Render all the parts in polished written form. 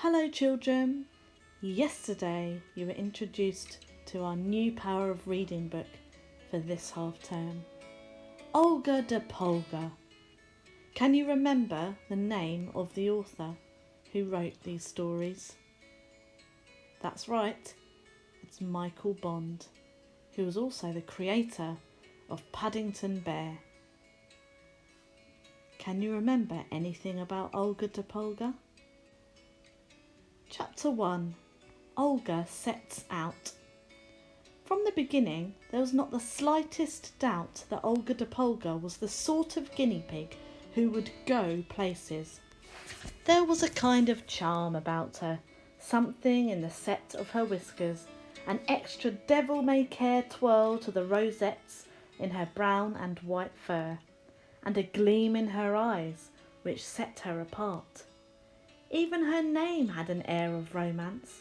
Hello children! Yesterday you were introduced to our new Power of Reading book for this half term, Olga de Polga. Can you remember the name of the author who wrote these stories? That's right, it's Michael Bond, who was also the creator of Paddington Bear. Can you remember anything about Olga de Polga? Chapter 1. Olga Sets Out. From the beginning, there was not the slightest doubt that Olga de Polga was the sort of guinea pig who would go places. There was a kind of charm about her, something in the set of her whiskers, an extra devil-may-care twirl to the rosettes in her brown and white fur, and a gleam in her eyes which set her apart. Even her name had an air of romance.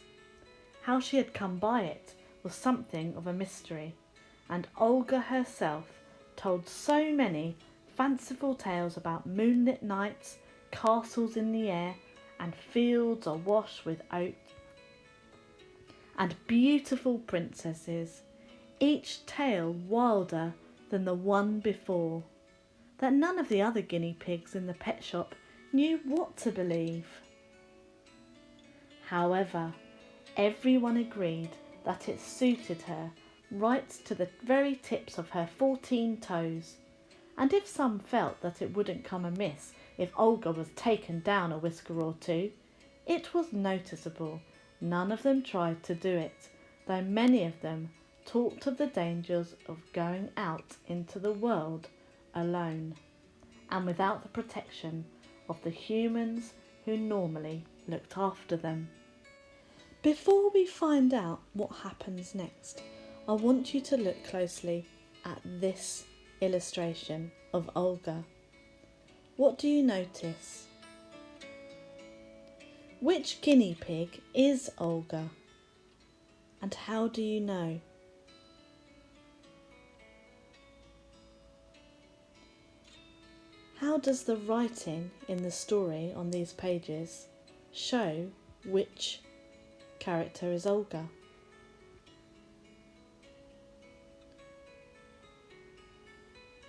How she had come by it was something of a mystery, and Olga herself told so many fanciful tales about moonlit nights, castles in the air, and fields awash with oats, and beautiful princesses, each tale wilder than the one before, that none of the other guinea pigs in the pet shop knew what to believe. However, everyone agreed that it suited her right to the very tips of her 14 toes, and if some felt that it wouldn't come amiss if Olga was taken down a whisker or two, it was noticeable. None of them tried to do it, though many of them talked of the dangers of going out into the world alone, and without the protection of the humans who normally looked after them. Before we find out what happens next, I want you to look closely at this illustration of Olga. What do you notice? Which guinea pig is Olga? And how do you know? How does the writing in the story on these pages show which character is Olga?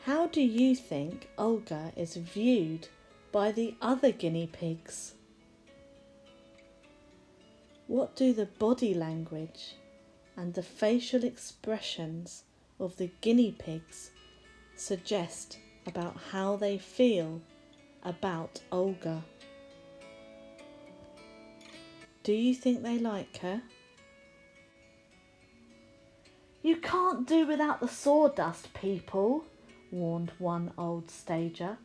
How do you think Olga is viewed by the other guinea pigs? What do the body language and the facial expressions of the guinea pigs suggest about how they feel about Olga? Do you think they like her? "You can't do without the sawdust, people," warned one old stager,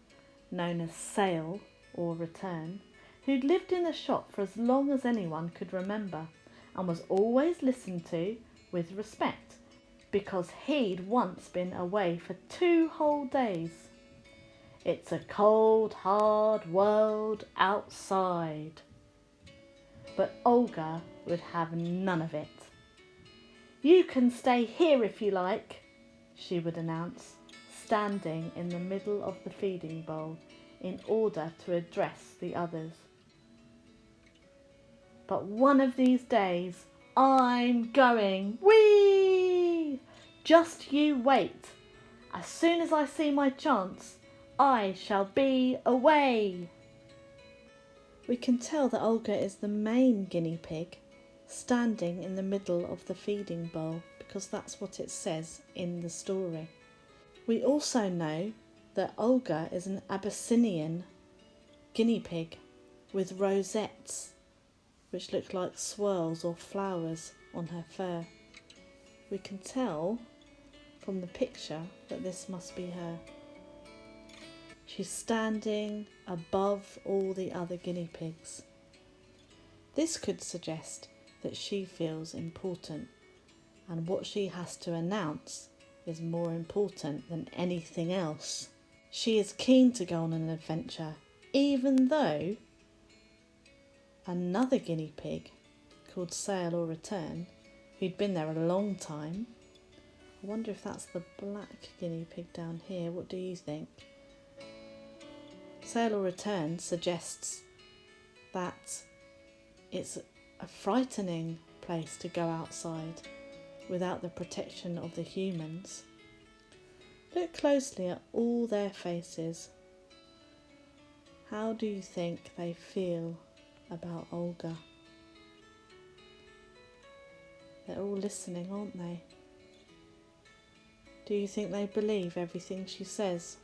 known as Sale or Return, who'd lived in the shop for as long as anyone could remember, and was always listened to with respect because he'd once been away for 2 whole days. "It's a cold, hard world outside." But Olga would have none of it. "You can stay here if you like," she would announce, standing in the middle of the feeding bowl in order to address the others. "But one of these days I'm going. Whee! Just you wait. As soon as I see my chance, I shall be away." We can tell that Olga is the main guinea pig, standing in the middle of the feeding bowl, because that's what it says in the story. We also know that Olga is an Abyssinian guinea pig with rosettes, which look like swirls or flowers on her fur. We can tell from the picture that this must be her. She's standing above all the other guinea pigs. This could suggest that she feels important, and what she has to announce is more important than anything else. She is keen to go on an adventure, even though another guinea pig called Sail or Return, who'd been there a long time. I wonder if that's the black guinea pig down here. What do you think? Sail or Return suggests that It's a frightening place to go outside without the protection of the humans. Look closely at all their faces. How do you think they feel about Olga? They're all listening, aren't they? Do you think they believe everything she says?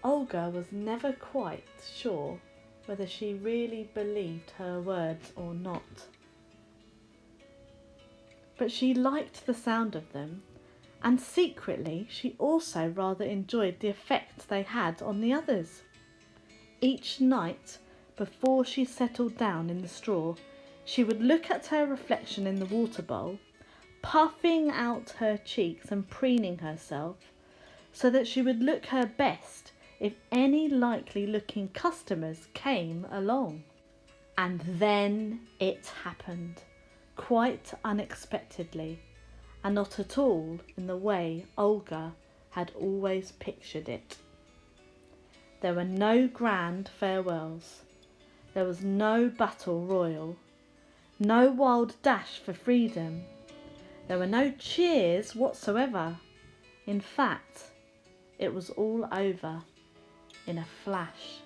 Olga was never quite sure whether she really believed her words or not. But she liked the sound of them, and secretly she also rather enjoyed the effect they had on the others. Each night, before she settled down in the straw, she would look at her reflection in the water bowl, puffing out her cheeks and preening herself, so that she would look her best if any likely looking customers came along. And then it happened, quite unexpectedly, and not at all in the way Olga had always pictured it. There were no grand farewells. There was no battle royal, no wild dash for freedom. There were no cheers whatsoever. In fact, it was all over in a flash.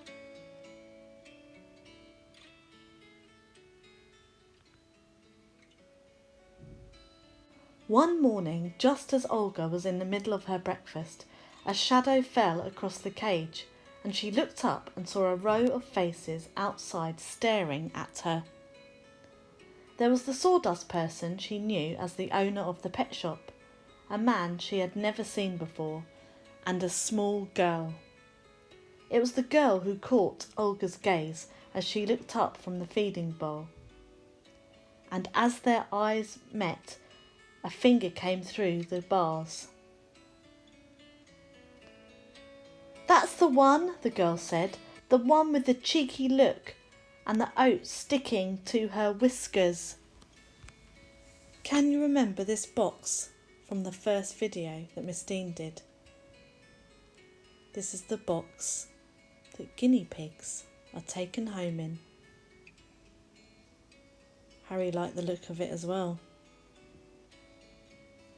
One morning, just as Olga was in the middle of her breakfast, a shadow fell across the cage, and she looked up and saw a row of faces outside staring at her. There was the sawdust person she knew as the owner of the pet shop, a man she had never seen before, and a small girl. It was the girl who caught Olga's gaze as she looked up from the feeding bowl. And as their eyes met, a finger came through the bars. "That's the one," the girl said, "the one with the cheeky look and the oats sticking to her whiskers." Can you remember this box from the first video that Miss Dean did? This is the box that guinea pigs are taken home in. Harry liked the look of it as well.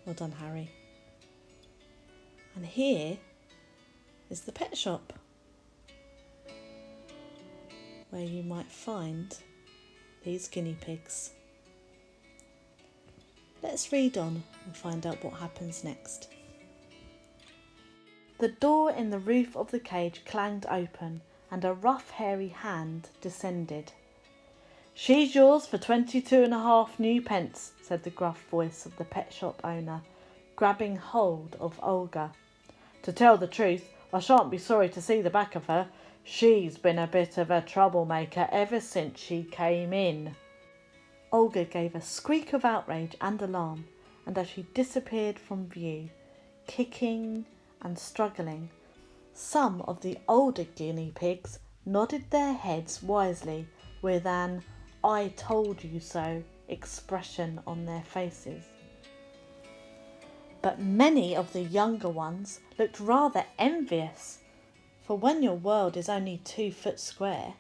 Well done, Harry. And here is the pet shop, where you might find these guinea pigs. Let's read on and find out what happens next. The door in the roof of the cage clanged open and a rough, hairy hand descended. "She's yours for 22.5 new pence, said the gruff voice of the pet shop owner, grabbing hold of Olga. "To tell the truth, I shan't be sorry to see the back of her. She's been a bit of a troublemaker ever since she came in." Olga gave a squeak of outrage and alarm, and as she disappeared from view, kicking and struggling, some of the older guinea pigs nodded their heads wisely with an "I told you so" expression on their faces. But many of the younger ones looked rather envious, for when your world is only 2 foot square,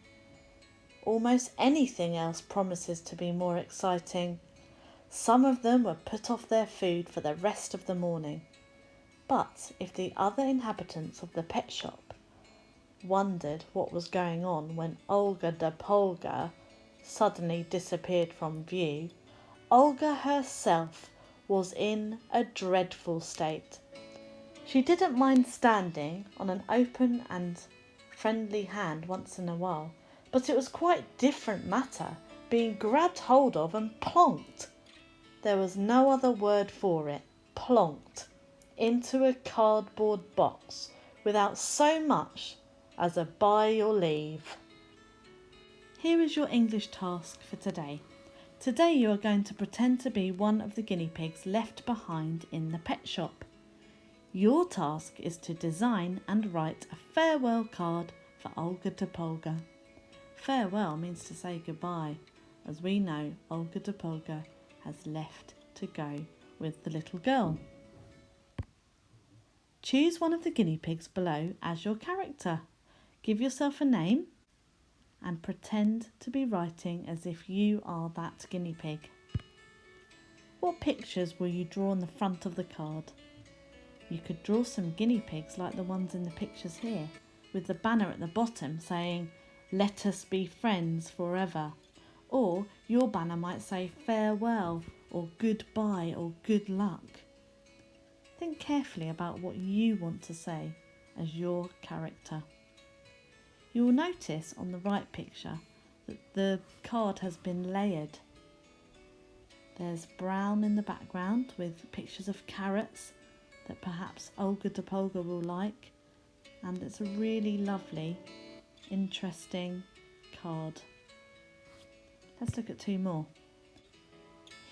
almost anything else promises to be more exciting. Some of them were put off their food for the rest of the morning. But if the other inhabitants of the pet shop wondered what was going on when Olga de Polga suddenly disappeared from view, Olga herself was in a dreadful state. She didn't mind standing on an open and friendly hand once in a while, but it was quite different matter being grabbed hold of and plonked. There was no other word for it, plonked into a cardboard box without so much as a by your leave. Here is your English task for today. Today you are going to pretend to be one of the guinea pigs left behind in the pet shop. Your task is to design and write a farewell card for Olga de Polga. Farewell means to say goodbye, as we know Olga de Polga has left to go with the little girl. Choose one of the guinea pigs below as your character. Give yourself a name and pretend to be writing as if you are that guinea pig. What pictures will you draw on the front of the card? You could draw some guinea pigs like the ones in the pictures here, with the banner at the bottom saying, "Let us be friends forever." Or your banner might say farewell or goodbye or good luck. Think carefully about what you want to say as your character. You will notice on the right picture that the card has been layered. There's brown in the background with pictures of carrots that perhaps Olga Topolga will like, and it's a really lovely, interesting card. Let's look at two more.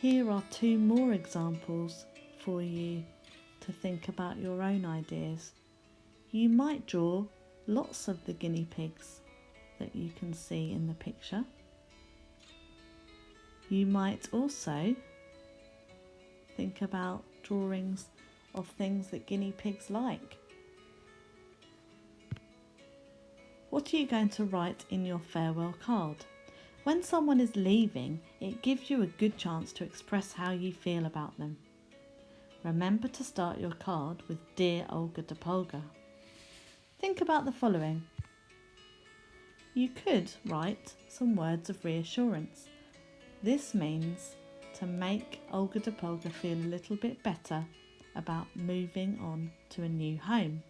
Here are two more examples for you to think about your own ideas. You might draw lots of the guinea pigs that you can see in the picture. You might also think about drawings of things that guinea pigs like. What are you going to write in your farewell card? When someone is leaving, it gives you a good chance to express how you feel about them. Remember to start your card with "Dear Olga Topolga." Think about the following. You could write some words of reassurance. This means to make Olga Topolga feel a little bit better about moving on to a new home.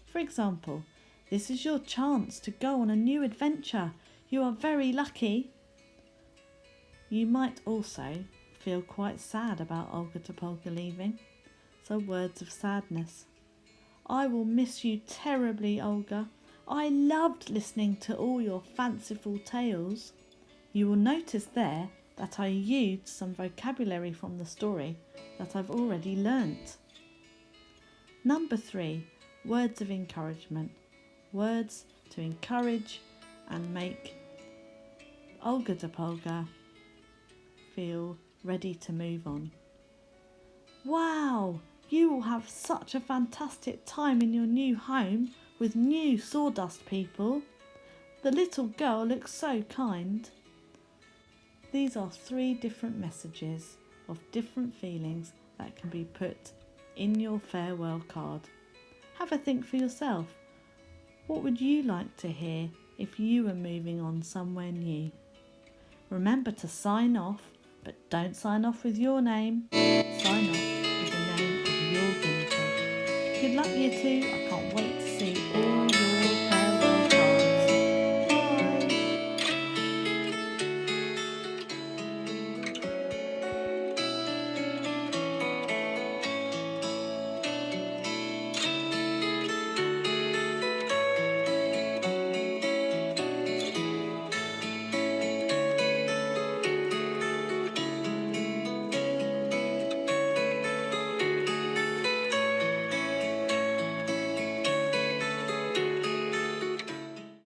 For example, "This is your chance to go on a new adventure. You are very lucky." You might also feel quite sad about Olga Topolga leaving, so words of sadness. "I will miss you terribly, Olga. I loved listening to all your fanciful tales." You will notice there that I used some vocabulary from the story that I've already learnt. Number 3, words of encouragement. Words to encourage and make Olga Topolga feel ready to move on. "Wow, you will have such a fantastic time in your new home with new sawdust people. The little girl looks so kind." These are 3 different messages of different feelings that can be put in your farewell card. Have a think for yourself. What would you like to hear if you were moving on somewhere new? Remember to sign off, but don't sign off with your name. Sign off with the name of your guinea pig. Good luck, you two.